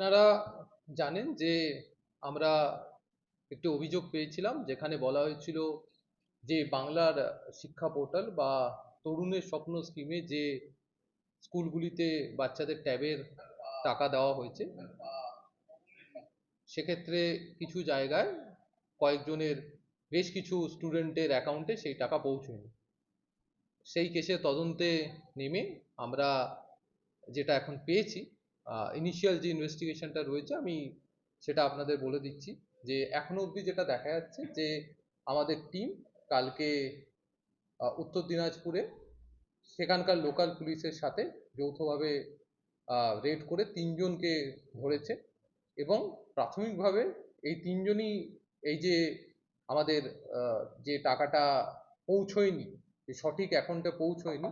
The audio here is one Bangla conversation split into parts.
আপনারা জানেন যে আমরা একটি অভিযোগ পেয়েছিলাম যেখানে বলা হয়েছিল যে বাংলার শিক্ষা পোর্টাল বা তরুণের স্বপ্ন স্কিমে যে স্কুলগুলিতে বাচ্চাদের ট্যাবের টাকা দেওয়া হয়েছে সেক্ষেত্রে কিছু জায়গায় কয়েকজনের বেশ কিছু স্টুডেন্টের অ্যাকাউন্টে সেই টাকা পৌঁছয়নি। সেই কেসে তদন্তে নেমে আমরা যেটা এখন পেয়েছি, ইনিশিয়াল যে ইনভেস্টিগেশনটা রয়েছে আমি সেটা আপনাদের বলে দিচ্ছি যে এখনো অবধি যেটা দেখা যাচ্ছে যে আমাদের টিম কালকে উত্তর দিনাজপুরে সেখানকার লোকাল পুলিশের সাথে যৌথভাবে রেড করে 3জনকে ধরেছে এবং প্রাথমিকভাবে এই 3জনই এই যে আমাদের যে টাকাটা পৌঁছয়নি, যে সঠিক অ্যাকাউন্টে পৌঁছয়নি,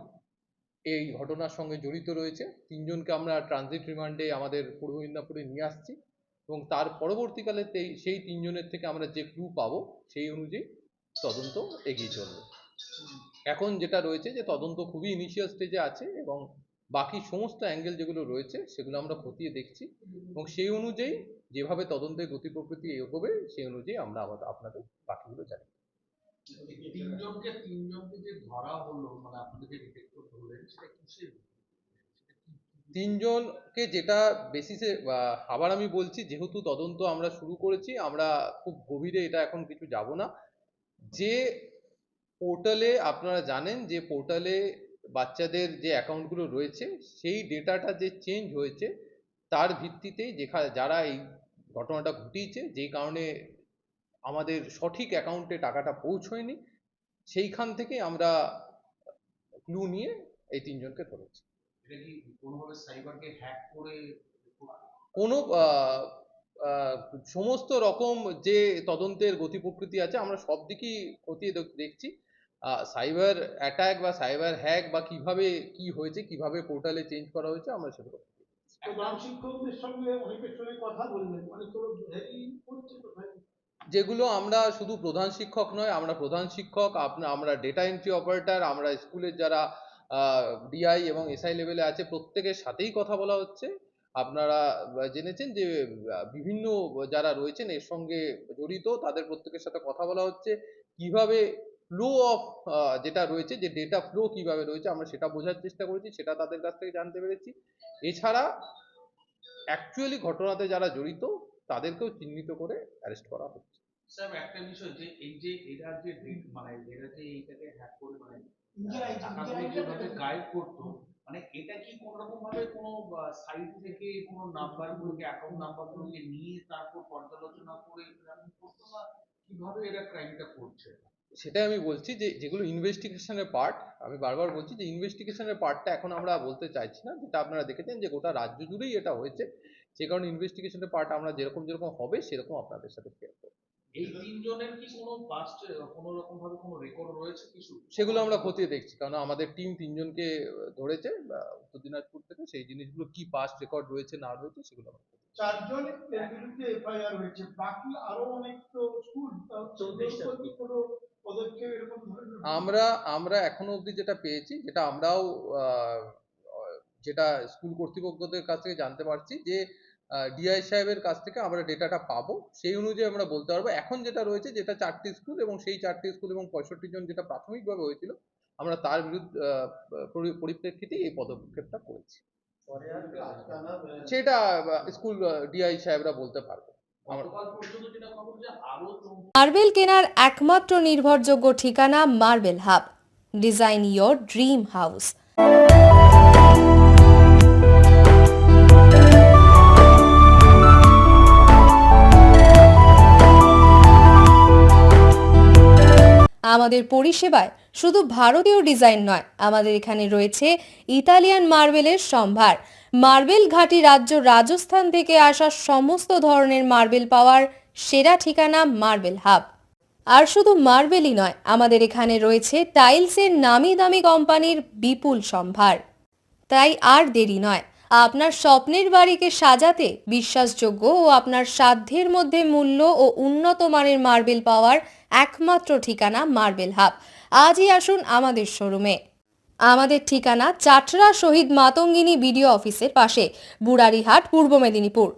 এই ঘটনার সঙ্গে জড়িত রয়েছে। 3জনকে আমরা ট্রানজিট রিমান্ডে আমাদের পূর্ব মেদিনীপুরে নিয়ে আসছি এবং তার পরবর্তীকালে সেই 3জনের থেকে আমরা যে ক্লু পাবো সেই অনুযায়ী তদন্ত এগিয়ে চলবে। এখন যেটা রয়েছে যে তদন্ত খুবই ইনিশিয়াল স্টেজে আছে এবং বাকি সমস্ত অ্যাঙ্গেল যেগুলো রয়েছে সেগুলো আমরা খতিয়ে দেখছি এবং সেই অনুযায়ী যেভাবে তদন্তের গতি প্রকৃতি এগোবে সেই অনুযায়ী আমরা আপনাদের বাকিগুলো জানি। তিনজনকে যে ধরা হলো, মানে আপনাদের যে ডিটেক্টর ধরলেন সেটা কিসের? 3জনকে যেটা বেসিসে, আবার আমি বলছি, যেহেতু তদন্ত আমরা শুরু করেছি, আমরা খুব গভীরে এটা এখন কিছু যাব না। যে পোর্টালে আপনারা জানেন যে পোর্টালে বাচ্চাদের যে অ্যাকাউন্টগুলো রয়েছে সেই ডেটাটা যে চেঞ্জ হয়েছে তার ভিত্তিতেই যারা এই ঘটনাটা ঘটিয়েছে, যেই কারণে আমাদের সঠিক অ্যাকাউন্টে টাকাটা পৌঁছয়নি, সেইখান থেকে আমরা ক্লু নিয়ে এই 3জনকে ধরেছি। এটা কি কোনোভাবে সাইবারকে হ্যাক করে কোনো সমস্ত রকম যে তদন্তের গতি প্রকৃতি আছে আমরা সব দিকই খতিয়ে দেখছি। সাইবার অ্যাটাক বা সাইবার হ্যাক বা কিভাবে কি হয়েছে, কিভাবে পোর্টালে চেঞ্জ করা হয়েছে, আমরা সেগুলো প্রধান শিক্ষকদের সঙ্গে অনেকের সঙ্গে কথা বললেন, অনেকের যেগুলো আমরা শুধু প্রধান শিক্ষক নয়, আমরা প্রধান শিক্ষক, আমরা ডেটা এন্ট্রি অপারেটর, আমরা স্কুলের যারা ডিআই এবং এসআই লেভেলে আছে প্রত্যেকের সাথেই কথা বলা হচ্ছে। আপনারা জেনেছেন যে বিভিন্ন যারা রয়েছেন এর সঙ্গে জড়িত তাদের প্রত্যেকের সাথে কথা বলা হচ্ছে কিভাবে ফ্লো অফ যেটা রয়েছে, যে ডেটা ফ্লো কিভাবে রয়েছে আমরা সেটা বোঝার চেষ্টা করেছি, সেটা তাদের কাছ থেকে জানতে পেরেছি। এছাড়া অ্যাকচুয়ালি ঘটনাতে যারা জড়িত তাদেরকেও চিহ্নিত করে অ্যারেস্ট করা হচ্ছে। স্যার একটা বিষয় যে এই যে এরা যে মানে এরা যে এইটাকে হ্যাক করে মানে টাকাগুলো যেভাবে গায়েব করতো, মানে এটা কি কোন রকম ভাবে কোনো সাইট থেকে কোনো নাম্বারগুলোকে অ্যাকাউন্ট নাম্বারগুলোকে নিয়ে তারপর পর্যালোচনা করে এরকম করতো, না কিভাবে এরা ক্রাইমটা করছে? সেটাই আমি বলছি যে যেগুলো ইনভেস্টিগেশনের পার্ট, আমি বারবার বলছি যে ইনভেস্টিগেশনের পার্টটা এখন আমরা বলতে চাইছি না, যেটা আপনারা দেখেছেন যে গোটা রাজ্য জুড়েই এটা হয়েছে, সে কারণে ইনভেস্টিগেশনের পার্ট আমরা যেরকম যেরকম হবে সেরকম আপনাদের সাথে শেয়ার করব। এই তিনজনের কি কোনো পাস্ট কোনো রকম ভাবে কোনো রেকর্ড রয়েছে কিছু? সেগুলো আমরা খতিয়ে দেখছি, কারণ আমাদের টিম 3জনকে ধরেছে উত্তর দিনাজপুর থেকে, সেই জিনিসগুলো কি পাস্ট রেকর্ড রয়েছে না রয়েছে সেগুলো আমরা 4জনের বিরুদ্ধে এফআইআর হয়েছে, বাকি আরো অনেক তো স্কুল কোনো পদক্ষেপ এরকম ধরনের আমরা এখনো অবধি যেটা পেয়েছি, যেটা আমরাও যেটা স্কুল কর্তৃপক্ষদের কাছ থেকে জানতে পারছি, যে ডিআই সাহেবের কাছ থেকে আমরা ডেটাটা পাবো, সেই অনুযায়ী আমরা বলতে পারবো। এখন যেটা রয়েছে, যেটা 4টি স্কুল এবং সেই 4টি স্কুল এবং 65জন যেটা প্রাথমিকভাবে হয়েছিল, আমরা তার বিরুদ্ধে পরিপ্রেক্ষিতে এই পদক্ষেপটা করেছি। সেটা স্কুল ডিআই সাহেবরা বলতে পারবে। মার্বেল কেনার একমাত্র নির্ভরযোগ্য ঠিকানা marble hub. Design your dream house. আমাদের পরিষেবায় শুধু ভারতীয় ডিজাইন নয়, আমাদের এখানে রয়েছে ইতালিয়ান মার্বেলের সম্ভার। মার্বেল ঘাঁটি রাজ্য রাজস্থান থেকে আসা সমস্ত ধরনের মার্বেল পাওয়ার সেরা ঠিকানা মার্বেল হাব। আর শুধু মার্বেলই নয়, আমাদের এখানে রয়েছে টাইলসের নামি দামি কোম্পানির বিপুল সম্ভার। তাই আর দেরি নয়, আপনার স্বপ্নের বাড়িকে সাজাতে বিশ্বাসযোগ্য ও আপনার সাধ্যের মধ্যে মূল্য ও উন্নত মানের মার্বেল পাওয়ার একমাত্র ঠিকানা মার্বেল হাব। আজই আসুন আমাদের শোরুমে। আমাদের ঠিকানা চাটরা শহীদ মাতঙ্গিনী বিডিও অফিসের পাশে, বুড়ারিহাট, পূর্ব মেদিনীপুর।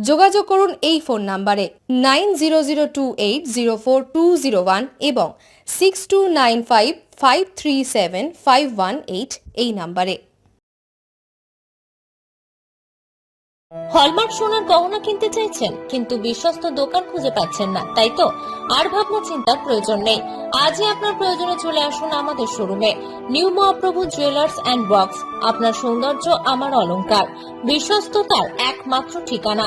যোগাযোগ করুন এই ফোন নাম্বারে 9002804201 এবং 6295537518 এই নাম্বারে। হলমার্ক সোনার গহনা কিনতে চাইছেন কিন্তু বিশ্বস্ত দোকান খুঁজে পাচ্ছেন না, তাই তো? আর ভাবনা চিন্তার প্রয়োজন নেই। আজই আপনার প্রয়োজনে চলে আসুন আমাদের শোরুমে। New Mahaprabhu jewellers and works, আপনার সৌন্দর্য আমার অলংকার, বিশ্বস্ততার একমাত্র ঠিকানা,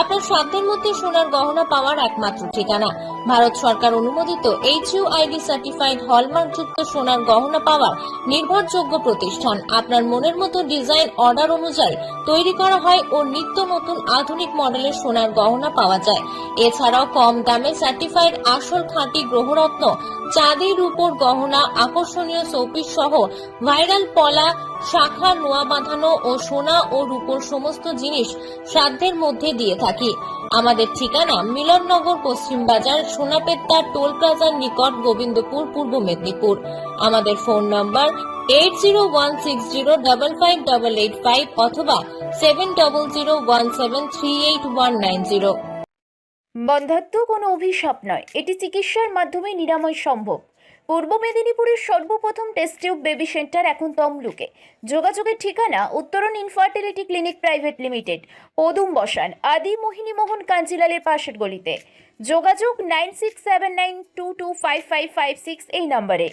আপনার সাধ্যের মধ্যে সোনার গহনা পাওয়ার একমাত্র ঠিকানা। ভারত সরকার অনুমোদিত HUID সার্টিফাইড হলমার্ক যুক্ত সোনার গহনা পাওয়ার নির্ভরযোগ্য প্রতিষ্ঠান। আপনার মনের মতো ডিজাইন অর্ডার অনুযায়ী তৈরি করা হয় ও নিত্য নতুন আধুনিক মডেলের সোনার গহনা পাওয়া যায়। এছাড়াও কম দামে সার্টিফাইড আসল খাঁটি গ্রহরত্ন, চাঁদি রূপোর গহনা, আকর্ষণীয় শোপিস সহ ভাইরাল পলা, শাখা, নোয়া বাঁধানো ও সোনা ও রূপোর সমস্ত জিনিস সাধ্যের মধ্যে দিয়ে থাকি। আমাদের ঠিকানা মিলননগর, পশ্চিম বাজার, সোনাপেত্তা টোল প্লাজার নিকট, গোবিন্দপুর, পূর্ব মেদিনীপুর। আমাদের ফোন নাম্বার 8016055885 অথবা 7001738190। বন্ধ্যাত্ব কোনো অভিশাপ নয়, এটি চিকিৎসার মাধ্যমে নিরাময় সম্ভব। পূর্ব মেদিনীপুরের সর্বপ্রথম টেস্ট টিউব বেবি সেন্টার এখন তমলুকে। যোগাযোগের ঠিকানা উত্তরণ ইনফার্টিলিটি ক্লিনিক প্রাইভেট লিমিটেড, পদুম বসান, আদি মোহিনী মোহন কাঞ্জিলালের পাশের গলিতে। যোগাযোগ 9679225556 এই নম্বরে।